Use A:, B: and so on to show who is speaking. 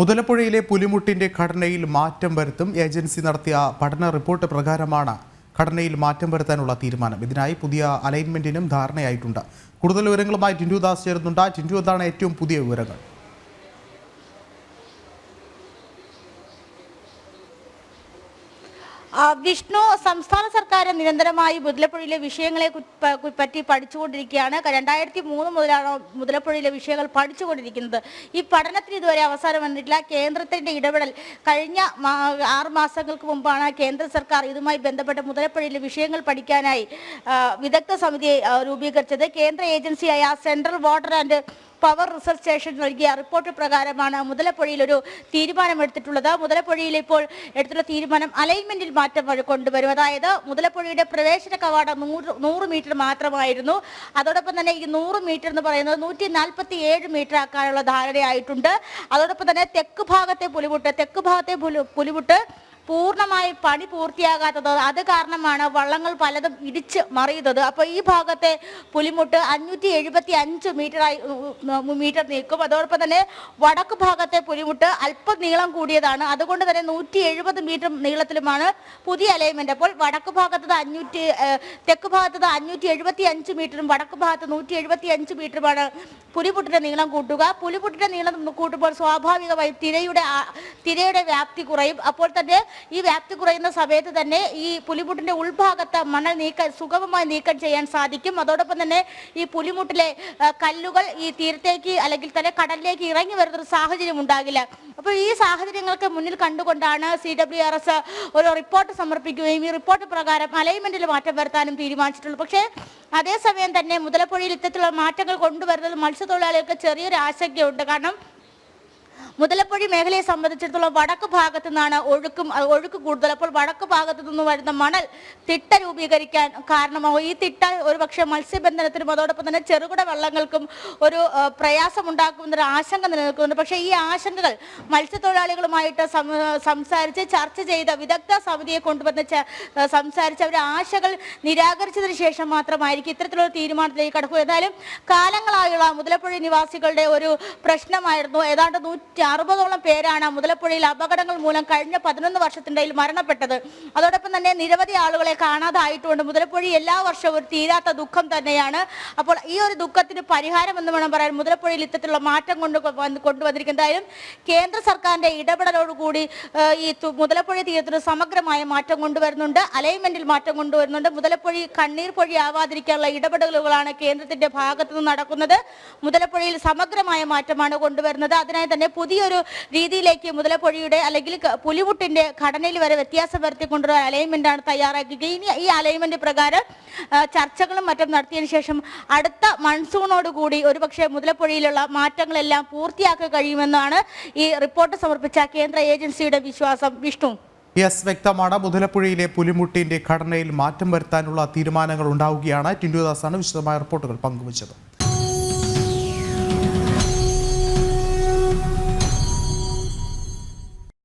A: മുതലപ്പുഴയിലെ പുലിമുട്ടിന്റെ ഘടനയിൽ മാറ്റം വരുത്തും. ഏജൻസി നടത്തിയ പഠന റിപ്പോർട്ട് പ്രകാരമാണ് ഘടനയിൽ മാറ്റം വരുത്താനുള്ള തീരുമാനം. ഇതിനായി പുതിയ അലൈൻമെന്റിനും ധാരണയായിട്ടുണ്ട്. കൂടുതൽ വിവരങ്ങളുമായി ടിൻഡു ദാസ് ചേരുന്നുണ്ട്. ടിൻഡു, എന്താണ് ഏറ്റവും പുതിയ വിവരങ്ങൾ?
B: വിഷ്ണു, സംസ്ഥാന സർക്കാർ നിരന്തരമായി മുതലപ്പുഴയിലെ വിഷയങ്ങളെ പറ്റി പഠിച്ചുകൊണ്ടിരിക്കുകയാണ്. 2003 മുതലാണ് മുതലപ്പുഴയിലെ വിഷയങ്ങൾ പഠിച്ചുകൊണ്ടിരിക്കുന്നത്. ഈ പഠനത്തിന് ഇതുവരെ അവസാനം വന്നിട്ടില്ല. കേന്ദ്രത്തിന്റെ ഇടപെടൽ കഴിഞ്ഞ 6 മാസങ്ങൾക്ക് മുമ്പാണ് കേന്ദ്ര സർക്കാർ ഇതുമായി ബന്ധപ്പെട്ട മുതലപ്പുഴയിലെ വിഷയങ്ങൾ പഠിക്കാനായി വിദഗ്ധ സമിതിയെ രൂപീകരിച്ചത്. കേന്ദ്ര ഏജൻസിയായ central water and power research station നൽകിയ റിപ്പോർട്ട് പ്രകാരമാണ് മുതലപ്പുഴയിൽ ഒരു തീരുമാനമെടുത്തിട്ടുള്ളത്. മുതലപ്പുഴയിൽ ഇപ്പോൾ എടുത്തുള്ള തീരുമാനം അലൈൻമെന്റിൽ മാറ്റം കൊണ്ടുവരും. അതായത് മുതലപ്പുഴയുടെ പ്രവേശന കവാടം 100 മീറ്റർ മാത്രമായിരുന്നു. അതോടൊപ്പം തന്നെ ഈ 100 മീറ്റർ എന്ന് പറയുന്നത് 147 മീറ്റർ ആക്കാനുള്ള ധാരണയായിട്ടുണ്ട്. അതോടൊപ്പം തന്നെ തെക്ക് ഭാഗത്തെ പുലിമുട്ട് പൂർണ്ണമായി പണി പൂർത്തിയാകാത്തത്, അത് കാരണമാണ് വള്ളങ്ങൾ പലതും ഇടിച്ച് മറിയുന്നത്. അപ്പോൾ ഈ ഭാഗത്തെ പുലിമുട്ട് 575 മീറ്റർ നീക്കും. അതോടൊപ്പം തന്നെ വടക്ക് ഭാഗത്തെ പുലിമുട്ട് അല്പം നീളം കൂടിയതാണ്. അതുകൊണ്ട് തന്നെ 170 മീറ്റർ നീളത്തിലുമാണ് പുതിയ അലൈൻമെന്റ്. അപ്പോൾ വടക്ക് ഭാഗത്തത് തെക്ക് ഭാഗത്തത് 575 മീറ്ററും വടക്ക് ഭാഗത്ത് 175 മീറ്ററുമാണ് പുലിമുട്ടിന്റെ നീളം കൂട്ടുക. പുലിമുട്ടിന്റെ നീളം കൂട്ടുമ്പോൾ സ്വാഭാവികമായും തിരയുടെ വ്യാപ്തി കുറയും. അപ്പോൾ തന്നെ ഈ വ്യാപ്തി കുറയുന്ന സമയത്ത് തന്നെ ഈ പുലിമുട്ടിന്റെ ഉൾഭാഗത്ത് മണൽ സുഗമമായി നീക്കം ചെയ്യാൻ സാധിക്കും. അതോടൊപ്പം തന്നെ ഈ പുലിമുട്ടിലെ കല്ലുകൾ ഈ തീരത്തേക്ക് അല്ലെങ്കിൽ തന്നെ കടലിലേക്ക് ഇറങ്ങി വരുന്നൊരു സാഹചര്യം ഉണ്ടാകില്ല. അപ്പോൾ ഈ സാഹചര്യങ്ങൾക്ക് മുന്നിൽ കണ്ടുകൊണ്ടാണ് CWRS ഒരു റിപ്പോർട്ട് സമർപ്പിക്കുകയും ഈ റിപ്പോർട്ട് പ്രകാരം അലൈൻമെന്റിൽ മാറ്റം വരുത്താനും തീരുമാനിച്ചിട്ടുള്ളത്. പക്ഷേ അതേസമയം തന്നെ മുതലപ്പുഴയിൽ ഇത്തരത്തിലുള്ള മാറ്റങ്ങൾ കൊണ്ടുവരുന്നത് മത്സ്യത്തൊഴിലാളികൾക്ക് ചെറിയൊരു ആശങ്കയുണ്ട്. കാരണം മുതലപ്പുഴ മേഖലയെ സംബന്ധിച്ചിടത്തോളം വടക്ക് ഭാഗത്തു നിന്നാണ് ഒഴുക്ക് കൂടുതൽ. അപ്പോൾ വടക്ക് ഭാഗത്തു നിന്ന് വരുന്ന മണൽ തിട്ട രൂപീകരിക്കാൻ കാരണമാകും. ഈ തിട്ട ഒരുപക്ഷെ മത്സ്യബന്ധനത്തിനും അതോടൊപ്പം തന്നെ ചെറുകിട വള്ളങ്ങൾക്കും ഒരു പ്രയാസം ഉണ്ടാക്കുന്നൊരു ആശങ്ക നിലനിൽക്കുന്നുണ്ട്. പക്ഷേ ഈ ആശങ്കകൾ മത്സ്യത്തൊഴിലാളികളുമായിട്ട് സംസാരിച്ച് ചർച്ച ചെയ്ത വിദഗ്ധ സമിതിയെ കൊണ്ടുവന്ന് സംസാരിച്ച് അവരുടെ ആശകൾ നിരാകരിച്ചതിന് ശേഷം മാത്രമായിരിക്കും ഇത്തരത്തിലുള്ള തീരുമാനത്തിലേക്ക് കടക്കുക. എന്നാലും കാലങ്ങളായുള്ള മുതലപ്പുഴ നിവാസികളുടെ ഒരു പ്രശ്നമായിരുന്നു. ഏതാണ്ട് 160ഓളം പേരാണ് മുതലപ്പുഴയിൽ അപകടങ്ങൾ മൂലം കഴിഞ്ഞ 11 വർഷത്തിനിടയിൽ മരണപ്പെട്ടത്. അതോടൊപ്പം തന്നെ നിരവധി ആളുകളെ കാണാതായിട്ടുണ്ട്. മുതലപ്പുഴ എല്ലാ വർഷവും ഒരു തീരാത്ത ദുഃഖം തന്നെയാണ്. അപ്പോൾ ഈ ഒരു ദുഃഖത്തിന് പരിഹാരം എന്ന് വേണം പറയാൻ മുതലപ്പുഴയിൽ ഇത്തരത്തിലുള്ള മാറ്റം കൊണ്ടുവന്നിരിക്കുന്നതായാലും കേന്ദ്ര സർക്കാരിന്റെ ഇടപെടലോടുകൂടി ഈ മുതലപ്പുഴ തീരത്തിന് സമഗ്രമായ മാറ്റം കൊണ്ടുവരുന്നുണ്ട്. അലൈൻമെന്റിൽ മാറ്റം കൊണ്ടുവരുന്നുണ്ട്. മുതലപ്പുഴ കണ്ണീർ പൊഴി ആവാതിരിക്കാനുള്ള ഇടപെടലുകളാണ് കേന്ദ്രത്തിന്റെ ഭാഗത്തു നിന്ന് നടക്കുന്നത്. മുതലപ്പുഴയിൽ സമഗ്രമായ മാറ്റമാണ് കൊണ്ടുവരുന്നത്. അതിനായി തന്നെ പുതിയൊരു രീതിയിലേക്ക് മുതലപ്പുഴയുടെ അല്ലെങ്കിൽ പുലിമുട്ടിന്റെ ഘടനയിൽ വരെ വ്യത്യാസം വരുത്തിക്കൊണ്ടുള്ള അലൈൻമെന്റാണ് തയ്യാറാക്കുക. ഇനി ഈ അലൈൻമെന്റ് പ്രകാരം ചർച്ചകളും മറ്റും നടത്തിയതിനു ശേഷം അടുത്ത മൺസൂണോടുകൂടി ഒരുപക്ഷെ മുതലപ്പുഴയിലുള്ള മാറ്റങ്ങളെല്ലാം പൂർത്തിയാക്കാൻ കഴിയുമെന്നാണ് ഈ റിപ്പോർട്ട് സമർപ്പിച്ച കേന്ദ്ര ഏജൻസിയുടെ വിശ്വാസം. വിഷ്ണു,
A: വ്യക്തമാണ്. മുതലപ്പുഴയിലെ പുലിമുട്ടിന്റെ ഘടനയിൽ മാറ്റം വരുത്താനുള്ള തീരുമാനങ്ങൾ ഉണ്ടാവുകയാണ്. ടിൻഡു ദാസാണ് വിശദമായ റിപ്പോർട്ടുകൾ പങ്കുവച്ചത്.